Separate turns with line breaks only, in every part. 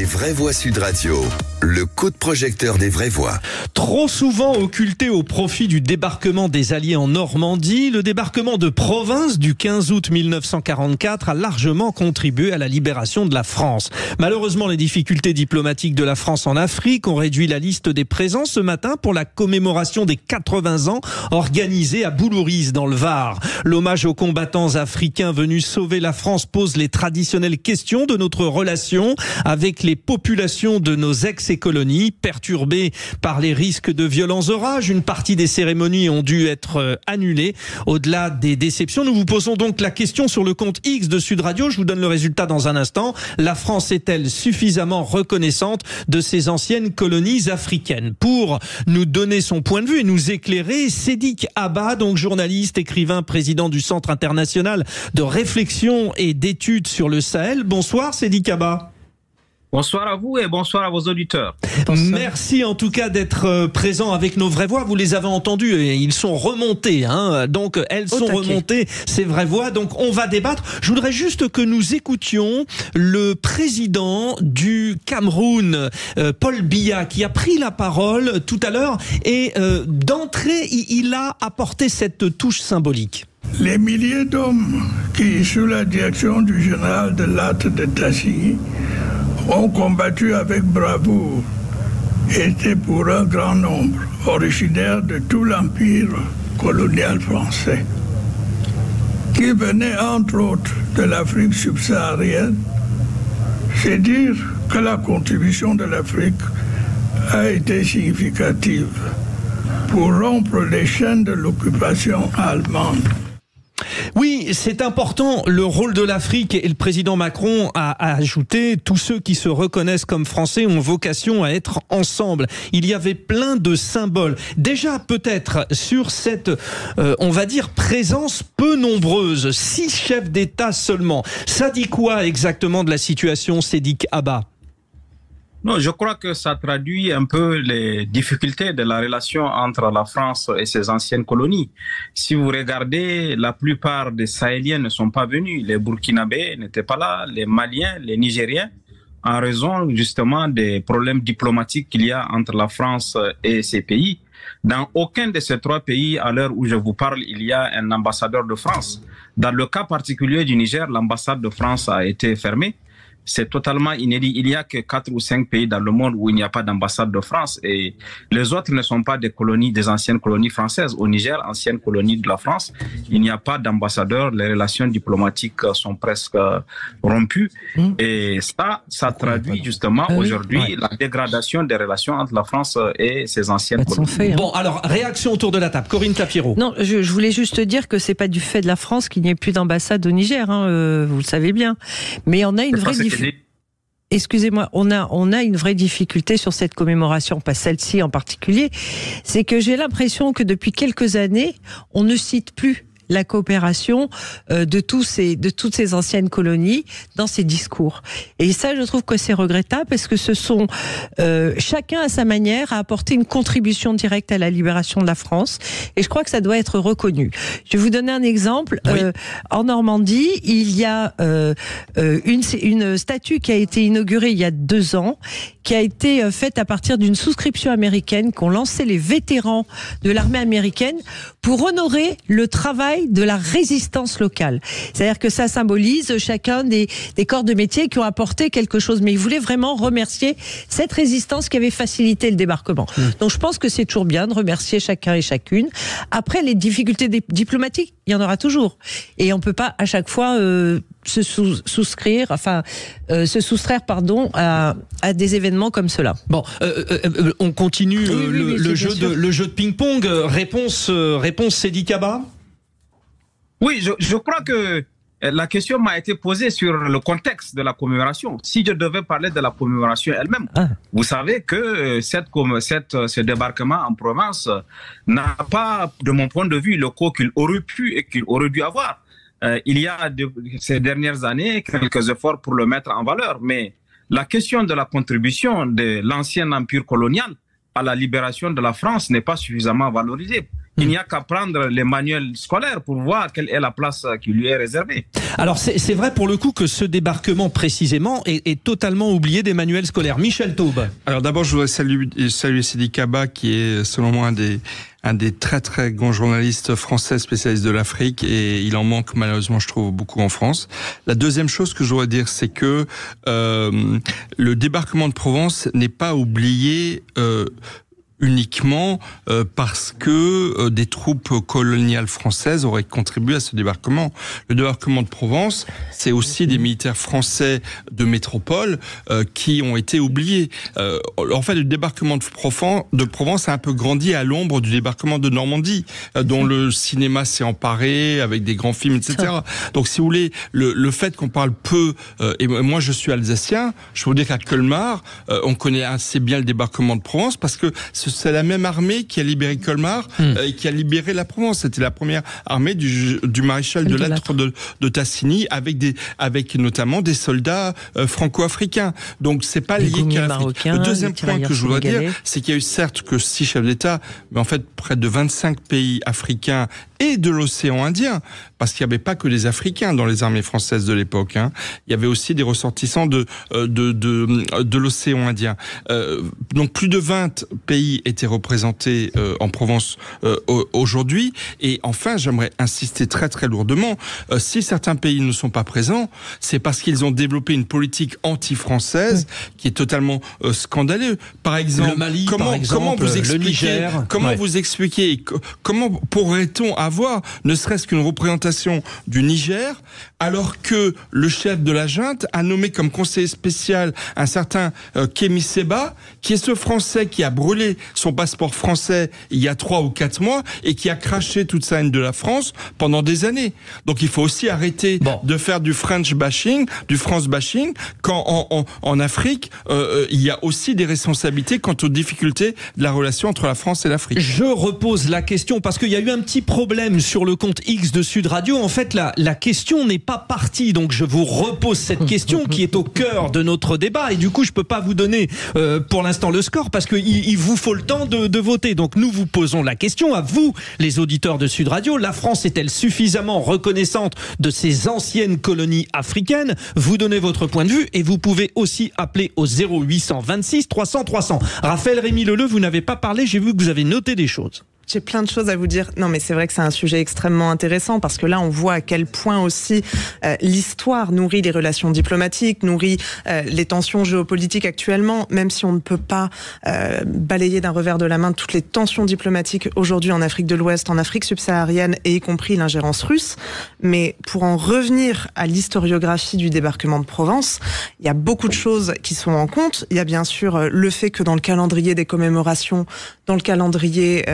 Vraies Voix Sud Radio, le coup de projecteur des vraies voix.
Trop souvent occulté au profit du débarquement des Alliés en Normandie, le débarquement de province du 15 août 1944 a largement contribué à la libération de la France. Malheureusement, les difficultés diplomatiques de la France en Afrique ont réduit la liste des présents ce matin pour la commémoration des 80 ans organisée à Boulouris dans le Var. L'hommage aux combattants africains venus sauver la France pose les traditionnelles questions de notre relation avec les populations de nos ex-colonies perturbées par les risques de violents orages. Une partie des cérémonies ont dû être annulées. Au-delà des déceptions, nous vous posons donc la question sur le compte X de Sud Radio. Je vous donne le résultat dans un instant. La France est-elle suffisamment reconnaissante de ses anciennes colonies africaines? Pour nous donner son point de vue et nous éclairer, Sédik Abba, donc journaliste, écrivain, président du Centre international de réflexion et d'études sur le Sahel. Bonsoir Sédik Abba.
Bonsoir à vous et bonsoir à vos auditeurs.
Merci en tout cas d'être présent avec nos vraies voix. Vous les avez entendus et ils sont remontés. Donc elles sont remontées, ces vraies voix. Donc on va débattre. Je voudrais juste que nous écoutions le président du Cameroun, Paul Biya, qui a pris la parole tout à l'heure. Et d'entrée, il a apporté cette touche symbolique.
Les milliers d'hommes qui, sous la direction du général de Lattre de Tassigny, ont combattu avec bravoure étaient pour un grand nombre originaires de tout l'empire colonial français, qui venaient entre autres de l'Afrique subsaharienne. C'est dire que la contribution de l'Afrique a été significative pour rompre les chaînes de l'occupation allemande.
Oui, c'est important, le rôle de l'Afrique, et le président Macron a ajouté: tous ceux qui se reconnaissent comme Français ont vocation à être ensemble. Il y avait plein de symboles. Déjà, peut-être, sur cette, on va dire, présence peu nombreuse, 6 chefs d'État seulement. Ça dit quoi exactement de la situation, Sédik Abba ?
Non, je crois que ça traduit un peu les difficultés de la relation entre la France et ses anciennes colonies. Si vous regardez, la plupart des Sahéliens ne sont pas venus. Les Burkinabés n'étaient pas là, les Maliens, les Nigériens, en raison justement des problèmes diplomatiques qu'il y a entre la France et ces pays. Dans aucun de ces 3 pays, à l'heure où je vous parle, il y a un ambassadeur de France. Dans le cas particulier du Niger, l'ambassade de France a été fermée. C'est totalement inédit. Il n'y a que 4 ou 5 pays dans le monde où il n'y a pas d'ambassade de France, et les autres ne sont pas des colonies, des anciennes colonies françaises. Au Niger, ancienne colonie de la France, il n'y a pas d'ambassadeur. Les relations diplomatiques sont presque rompues. Et ça traduit justement aujourd'hui la dégradation des relations entre la France et ses anciennes colonies.
Bon, alors, réaction autour de la table. Corinne Tapiro.
Non, je voulais juste dire que c'est pas du fait de la France qu'il n'y ait plus d'ambassade au Niger, vous le savez bien. Mais on a une vraie difficulté. Excusez-moi, on a une vraie difficulté sur cette commémoration, pas celle-ci en particulier, c'est que j'ai l'impression que depuis quelques années, on ne cite plus la coopération de toutes ces anciennes colonies dans ses discours. Et ça, je trouve que c'est regrettable parce que ce sont chacun à sa manière a apporté une contribution directe à la libération de la France. Et je crois que ça doit être reconnu. Je vais vous donner un exemple. Oui. En Normandie, il y a une statue qui a été inaugurée il y a 2 ans, qui a été faite à partir d'une souscription américaine qu'ont lancé les vétérans de l'armée américaine pour honorer le travail de la résistance locale. C'est-à-dire que ça symbolise chacun des corps de métier qui ont apporté quelque chose. Mais ils voulaient vraiment remercier cette résistance qui avait facilité le débarquement. Donc je pense que c'est toujours bien de remercier chacun et chacune. Après, les difficultés diplomatiques, il y en aura toujours. Et on peut pas à chaque fois se soustraire à des événements comme cela.
Bon, on continue le jeu de ping-pong. Réponse Sédik Abba.
Oui, je crois que la question m'a été posée sur le contexte de la commémoration. Si je devais parler de la commémoration elle-même, vous savez que ce débarquement en province n'a pas, de mon point de vue, le coût qu'il aurait pu et qu'il aurait dû avoir. Il y a ces dernières années quelques efforts pour le mettre en valeur, mais la question de la contribution de l'ancien empire colonial à la libération de la France n'est pas suffisamment valorisée. Il n'y a qu'à prendre les manuels scolaires pour voir quelle est la place qui lui est réservée.
Alors c'est vrai pour le coup que ce débarquement précisément est totalement oublié des manuels scolaires. Michel Taube.
Alors d'abord je voudrais saluer Sidi Kaba qui est selon moi un des très très grands journalistes français spécialistes de l'Afrique, et il en manque malheureusement je trouve beaucoup en France. La deuxième chose que je dois dire, c'est que le débarquement de Provence n'est pas oublié uniquement parce que des troupes coloniales françaises auraient contribué à ce débarquement. Le débarquement de Provence, c'est aussi des militaires français de métropole qui ont été oubliés. En fait, le débarquement de Provence a un peu grandi à l'ombre du débarquement de Normandie, dont le cinéma s'est emparé avec des grands films, etc. Donc, si vous voulez, le fait qu'on parle peu, et moi je suis alsacien, je peux vous dire qu'à Colmar, on connaît assez bien le débarquement de Provence parce que c'est la même armée qui a libéré Colmar et qui a libéré la Provence. C'était la première armée du maréchal de Lattre de Tassigny avec notamment des soldats franco-africains. Donc c'est pas lié qu'à l'Afrique. Le deuxième point que je voudrais dire, c'est qu'il y a eu certes que 6 chefs d'État, mais en fait près de 25 pays africains et de l'océan Indien, parce qu'il n'y avait pas que des Africains dans les armées françaises de l'époque. Il y avait aussi des ressortissants de l'océan Indien. Donc plus de 20 pays étaient représentés en Provence aujourd'hui. Et enfin, j'aimerais insister très très lourdement, si certains pays ne sont pas présents, c'est parce qu'ils ont développé une politique anti-française qui est totalement scandaleuse. Par exemple,
le Mali,
comment vous expliquez et comment pourrait-on avoir ne serait-ce qu'une représentation du Niger alors que le chef de la junte a nommé comme conseiller spécial un certain Kémy Séba, qui est ce Français qui a brûlé son passeport français il y a 3 ou 4 mois et qui a craché toute sa haine de la France pendant des années. Donc il faut aussi arrêter de faire du French bashing, du France bashing, quand en Afrique, il y a aussi des responsabilités quant aux difficultés de la relation entre la France et l'Afrique.
Je repose la question parce qu'il y a eu un petit problème sur le compte X de Sud Radio. En fait, la question n'est pas partie, donc je vous repose cette question qui est au cœur de notre débat, et du coup je peux pas vous donner pour l'instant le score parce qu'il vous faut le temps de voter. Donc nous vous posons la question à vous, les auditeurs de Sud Radio. La France est-elle suffisamment reconnaissante de ses anciennes colonies africaines? Vous donnez votre point de vue et vous pouvez aussi appeler au 0826 300 300. Raphaël Rémy Leleu, vous n'avez pas parlé, j'ai vu que vous avez noté des choses.
J'ai plein de choses à vous dire. Non, mais c'est vrai que c'est un sujet extrêmement intéressant parce que là, on voit à quel point aussi l'histoire nourrit les relations diplomatiques, nourrit les tensions géopolitiques actuellement, même si on ne peut pas balayer d'un revers de la main toutes les tensions diplomatiques aujourd'hui en Afrique de l'Ouest, en Afrique subsaharienne et y compris l'ingérence russe. Mais pour en revenir à l'historiographie du débarquement de Provence, il y a beaucoup de choses qui sont en compte. Il y a bien sûr le fait que dans le calendrier des commémorations, dans le calendrier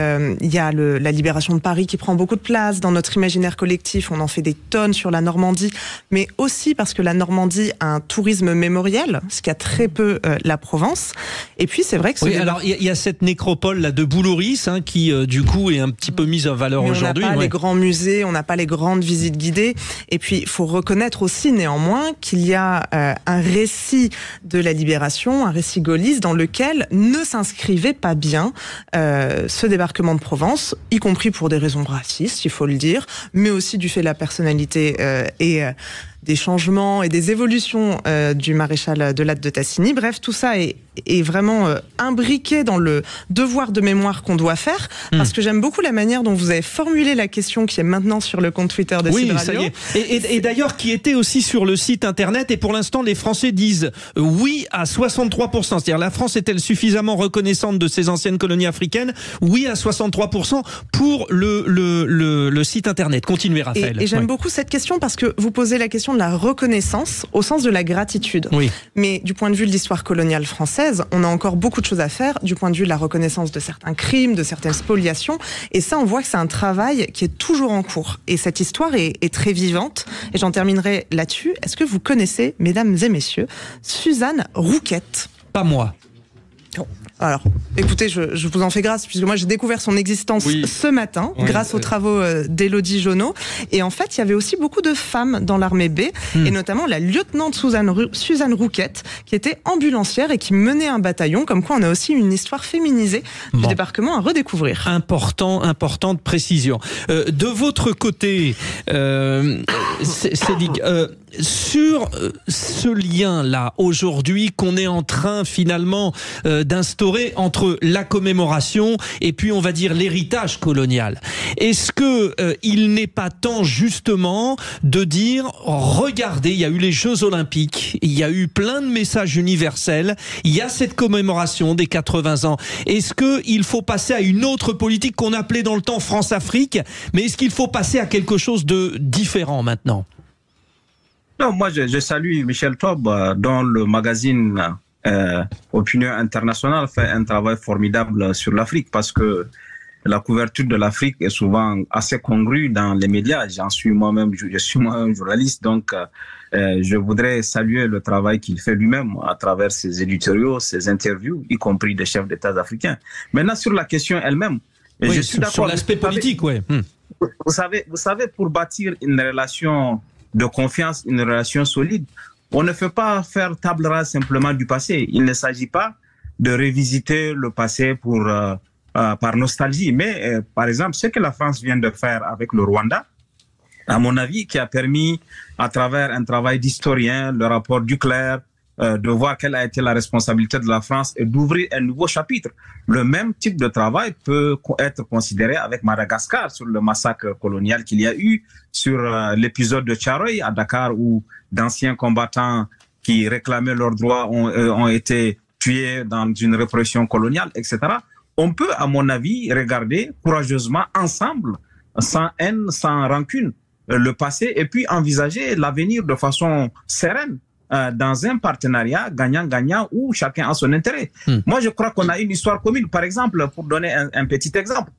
il y a la libération de Paris qui prend beaucoup de place. Dans notre imaginaire collectif, on en fait des tonnes sur la Normandie, mais aussi parce que la Normandie a un tourisme mémoriel, ce qui a très peu la Provence. Et puis, c'est vrai que...
Oui, alors il y a cette nécropole là de Boulouris qui, du coup, est un petit peu mise en valeur aujourd'hui.
On n'a pas les grands musées, on n'a pas les grandes visites guidées. Et puis, il faut reconnaître aussi, néanmoins, qu'il y a un récit de la libération, un récit gaulliste, dans lequel ne s'inscrivait pas bien ce débarquement de Provence, y compris pour des raisons racistes, il faut le dire, mais aussi du fait de la personnalité et des changements et des évolutions du maréchal de Lattre de Tassigny. Bref, tout ça est vraiment imbriqué dans le devoir de mémoire qu'on doit faire, parce que j'aime beaucoup la manière dont vous avez formulé la question qui est maintenant sur le compte Twitter de Sud Radio.
Ça y est. Et d'ailleurs, qui était aussi sur le site internet, et pour l'instant, les Français disent oui à 63%. C'est-à-dire, la France est-elle suffisamment reconnaissante de ses anciennes colonies africaines? Oui à 63% pour le site internet. Continuez, Raphaël.
Et j'aime beaucoup cette question parce que vous posez la question de la reconnaissance au sens de la gratitude.
Oui.
Mais du point de vue de l'histoire coloniale française, on a encore beaucoup de choses à faire du point de vue de la reconnaissance de certains crimes, de certaines spoliations. Et ça, on voit que c'est un travail qui est toujours en cours. Et cette histoire est très vivante. Et j'en terminerai là-dessus. Est-ce que vous connaissez, mesdames et messieurs, Suzanne Rouquette?
Pas moi.
Alors, écoutez, je vous en fais grâce, puisque moi j'ai découvert son existence ce matin, grâce aux travaux d'Élodie Jonot. Et en fait, il y avait aussi beaucoup de femmes dans l'armée B, et notamment la lieutenante Suzanne Rouquette, qui était ambulancière et qui menait un bataillon. Comme quoi, on a aussi une histoire féminisée du débarquement à redécouvrir.
Importante précision. De votre côté, Cédric, sur ce lien-là, aujourd'hui, qu'on est en train finalement d'instaurer entre la commémoration et puis on va dire l'héritage colonial, est-ce que il n'est pas temps justement de dire, regardez, il y a eu les Jeux Olympiques, il y a eu plein de messages universels, il y a cette commémoration des 80 ans, est-ce qu'il faut passer à une autre politique qu'on appelait dans le temps France-Afrique, mais est-ce qu'il faut passer à quelque chose de différent maintenant?
Non, moi je salue Michel Taube, dont le magazine Opinion Internationale fait un travail formidable sur l'Afrique, parce que la couverture de l'Afrique est souvent assez congrue dans les médias. Je suis moi-même journaliste, donc je voudrais saluer le travail qu'il fait lui-même à travers ses éditoriaux, ses interviews, y compris des chefs d'État africains. Maintenant, sur la question elle-même, je suis d'accord
sur l'aspect politique,
Vous savez, pour bâtir une relation de confiance, une relation solide, on ne fait pas faire table rase simplement du passé. Il ne s'agit pas de revisiter le passé par nostalgie. Mais par exemple, ce que la France vient de faire avec le Rwanda, à mon avis, qui a permis, à travers un travail d'historien, le rapport Duclerc, de voir quelle a été la responsabilité de la France et d'ouvrir un nouveau chapitre. Le même type de travail peut être considéré avec Madagascar sur le massacre colonial qu'il y a eu, sur l'épisode de Tcharoy à Dakar où d'anciens combattants qui réclamaient leurs droits ont été tués dans une répression coloniale, etc. On peut, à mon avis, regarder courageusement ensemble, sans haine, sans rancune, le passé et puis envisager l'avenir de façon sereine, dans un partenariat gagnant-gagnant où chacun a son intérêt. Moi, je crois qu'on a une histoire commune. Par exemple, pour donner un petit exemple,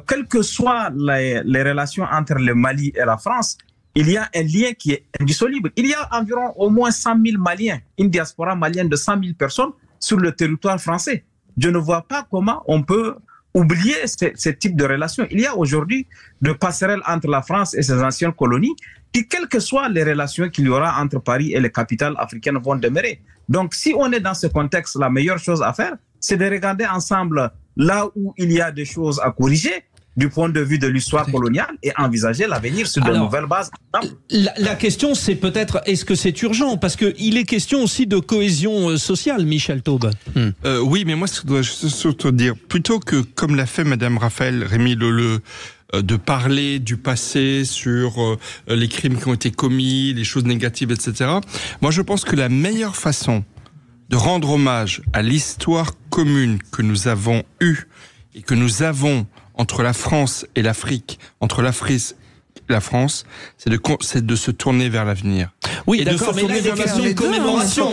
quelles que soient les relations entre le Mali et la France, il y a un lien qui est indissoluble. Il y a environ au moins 100 000 Maliens, une diaspora malienne de 100 000 personnes sur le territoire français. Je ne vois pas comment on peut oublier ce type de relations. Il y a aujourd'hui de passerelles entre la France et ses anciennes colonies qui, quelles que soient les relations qu'il y aura entre Paris et les capitales africaines, vont demeurer. Donc, si on est dans ce contexte, la meilleure chose à faire, c'est de regarder ensemble là où il y a des choses à corriger du point de vue de l'histoire coloniale et envisager l'avenir sur de nouvelles bases.
La question, c'est peut-être, est-ce que c'est urgent? Parce qu'il est question aussi de cohésion sociale, Michel Taube.
Oui, mais moi, je dois surtout dire, plutôt que, comme l'a fait Madame Raphaël Rémy-Leleu, de parler du passé sur les crimes qui ont été commis, les choses négatives, etc. Moi, je pense que la meilleure façon de rendre hommage à l'histoire commune que nous avons eue et que nous avons entre la France et l'Afrique, entre l'Afrique et la France, c'est de se tourner vers l'avenir.
Oui, d'accord, mais là, c'est question de commémoration.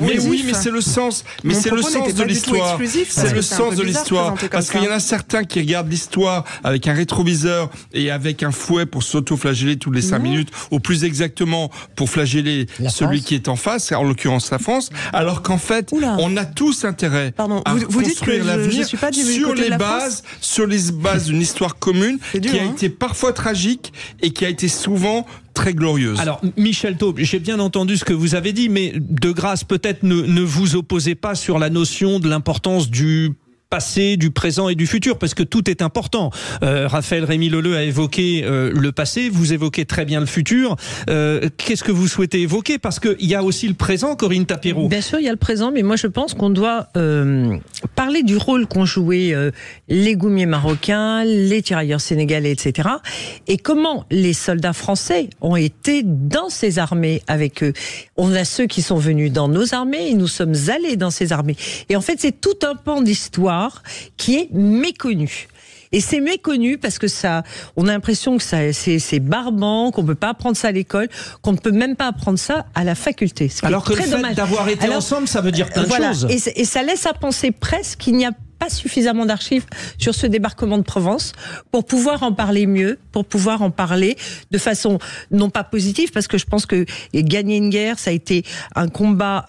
Mais oui, mais c'est le sens. Mais c'est le sens de l'histoire. C'est le sens de l'histoire. Parce qu'il y en a certains qui regardent l'histoire avec un rétroviseur et avec un fouet pour s'auto-flageller tous les 5 minutes, ou plus exactement pour flageller celui qui est en face, en l'occurrence la France, alors qu'en fait, on a tous intérêt à construire l'avenir sur les bases d'une histoire commune qui a été parfois tragique et qui a été souvent très glorieuse.
Alors, Michel Taube, j'ai bien entendu ce que vous avez dit, mais de grâce, peut-être ne vous opposez pas sur la notion de l'importance du passé, du présent et du futur, parce que tout est important. Raphaël Rémy-Leleu a évoqué le passé, vous évoquez très bien le futur. Qu'est-ce que vous souhaitez évoquer? Parce qu'il y a aussi le présent, Corinne Tapiroux.
Bien sûr, il y a le présent, mais moi je pense qu'on doit parler du rôle qu'ont joué les goumiers marocains, les tirailleurs sénégalais, etc. Et comment les soldats français ont été dans ces armées avec eux. On a ceux qui sont venus dans nos armées et nous sommes allés dans ces armées. Et en fait, c'est tout un pan d'histoire qui est méconnu. Et c'est méconnu parce que on a l'impression que c'est barbant, qu'on peut pas apprendre ça à l'école, qu'on ne peut même pas apprendre ça à la faculté.
Alors que le fait d'avoir été ensemble, ça veut dire plein de choses.
Et ça laisse à penser presque qu'il n'y a pas suffisamment d'archives sur ce débarquement de Provence pour pouvoir en parler mieux, pour pouvoir en parler de façon non pas positive, parce que je pense que gagner une guerre, ça a été un combat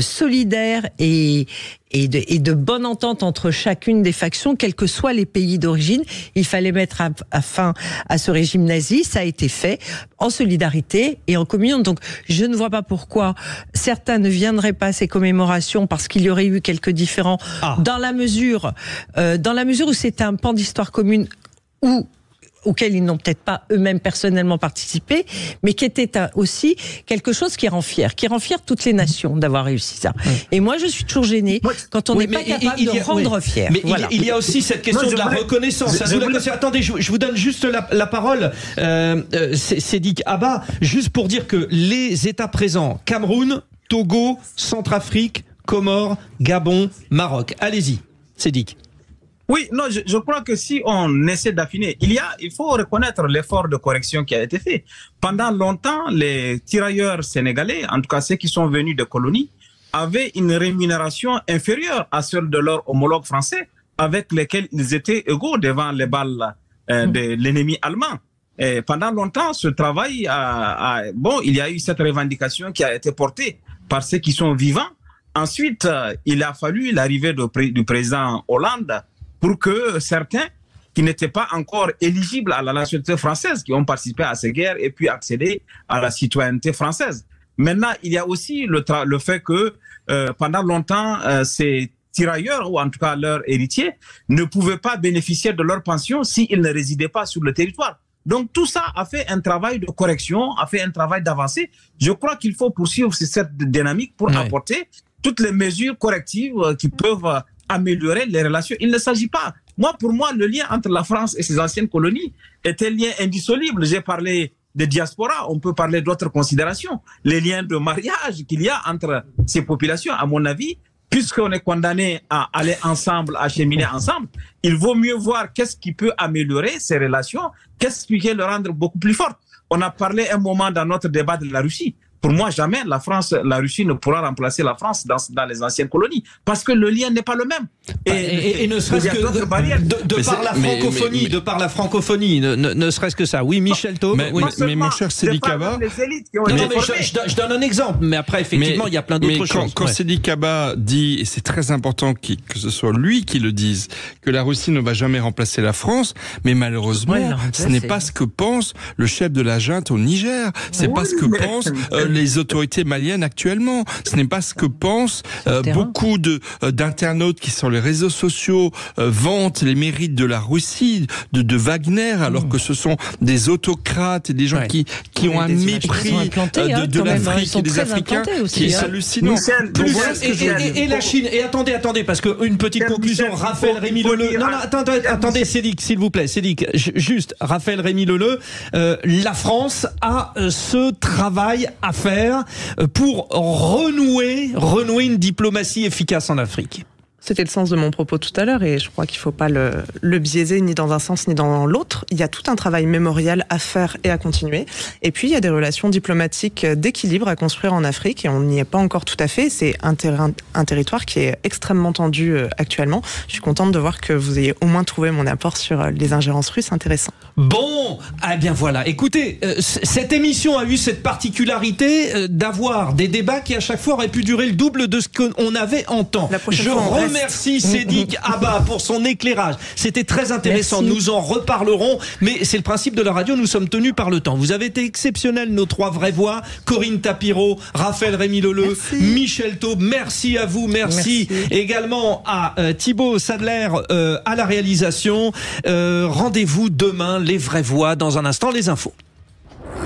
solidaire et et de bonne entente entre chacune des factions, quels que soient les pays d'origine. Il fallait mettre fin à ce régime nazi. Ça a été fait en solidarité et en communion. Donc, je ne vois pas pourquoi certains ne viendraient pas à ces commémorations parce qu'il y aurait eu quelques différends dans la mesure où c'est un pan d'histoire commune auquel ils n'ont peut-être pas eux-mêmes personnellement participé, mais qui était aussi quelque chose qui rend fier toutes les nations d'avoir réussi ça. Et moi, je suis toujours gênée quand on n'est pas capable de rendre fier.
Mais il y a aussi cette question de la reconnaissance. Attendez, je vous donne juste la parole, Sédic Abba, juste pour dire que les États présents, Cameroun, Togo, Centrafrique, Comores, Gabon, Maroc. Allez-y, Sédic.
Oui, non, je crois que si on essaie d'affiner, il faut reconnaître l'effort de correction qui a été fait. Pendant longtemps, les tirailleurs sénégalais, en tout cas ceux qui sont venus de colonies, avaient une rémunération inférieure à celle de leurs homologues français, avec lesquels ils étaient égaux devant les balles de l'ennemi allemand. Et pendant longtemps, ce travail il y a eu cette revendication qui a été portée par ceux qui sont vivants. Ensuite, il a fallu l'arrivée du président Hollande pour que certains qui n'étaient pas encore éligibles à la nationalité française, qui ont participé à ces guerres et puis accédé à la citoyenneté française. Maintenant, il y a aussi le fait que pendant longtemps, ces tirailleurs, ou en tout cas leurs héritiers, ne pouvaient pas bénéficier de leur pension s'ils ne résidaient pas sur le territoire. Donc tout ça a fait un travail de correction, a fait un travail d'avancée. Je crois qu'il faut poursuivre cette dynamique pour apporter toutes les mesures correctives qui peuvent améliorer les relations. Il ne s'agit pas. Pour moi, le lien entre la France et ses anciennes colonies est un lien indissoluble. J'ai parlé de diaspora, on peut parler d'autres considérations. Les liens de mariage qu'il y a entre ces populations, à mon avis, puisqu'on est condamné à aller ensemble, à cheminer ensemble, il vaut mieux voir qu'est-ce qui peut améliorer ces relations, qu'est-ce qui peut le rendre beaucoup plus fortes. On a parlé un moment dans notre débat de la Russie. Pour moi, jamais la Russie ne pourra remplacer la France dans les anciennes colonies, parce que le lien n'est pas le même.
Et ne serait-ce que de par la francophonie, ne serait-ce que ça. Oui, Michel Taube.
Mais mon cher Sédic Abba,
je donne un exemple, mais après, effectivement, il y a plein d'autres choses.
Quand Sédic Abba dit, et c'est très important que ce soit lui qui le dise, que la Russie ne va jamais remplacer la France, mais malheureusement, ce n'est pas ce que pense le chef de la junte au Niger. C'est pas ce que pense les autorités maliennes actuellement. Ce n'est pas ce que pensent beaucoup d'internautes qui sur les réseaux sociaux vantent les mérites de la Russie, de Wagner, alors que ce sont des autocrates et des gens qui ont un mépris de l'Afrique et des Africains qui est hallucinant.
Et la Chine. Et attendez, parce qu'une petite conclusion, Raphaël Rémy Leleu. Non, attendez, Sédic, s'il vous plaît. Sédic, juste, Raphaël Rémy Leleu, la France a ce travail à faire pour renouer une diplomatie efficace en Afrique.
C'était le sens de mon propos tout à l'heure et je crois qu'il ne faut pas le biaiser ni dans un sens ni dans l'autre. Il y a tout un travail mémorial à faire et à continuer. Et puis, il y a des relations diplomatiques d'équilibre à construire en Afrique et on n'y est pas encore tout à fait. C'est un territoire qui est extrêmement tendu actuellement. Je suis contente de voir que vous ayez au moins trouvé mon apport sur les ingérences russes intéressant.
Bon, eh bien voilà. Écoutez, cette émission a eu cette particularité d'avoir des débats qui à chaque fois auraient pu durer le double de ce qu'on avait en temps. Je remercie Sédic Abba pour son éclairage. C'était très intéressant. Merci. Nous en reparlerons, mais c'est le principe de la radio. Nous sommes tenus par le temps. Vous avez été exceptionnels, nos trois vraies voix. Corinne Tapiro, Raphaël Rémy Leleu, Michel Taube. Merci à vous. Merci également à Thibaut Sadler à la réalisation. Rendez-vous demain. Les vraies voix, dans un instant, les infos.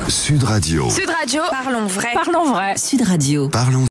Sud Radio.
Sud Radio. Parlons vrai. Parlons vrai. Sud Radio.
Parlons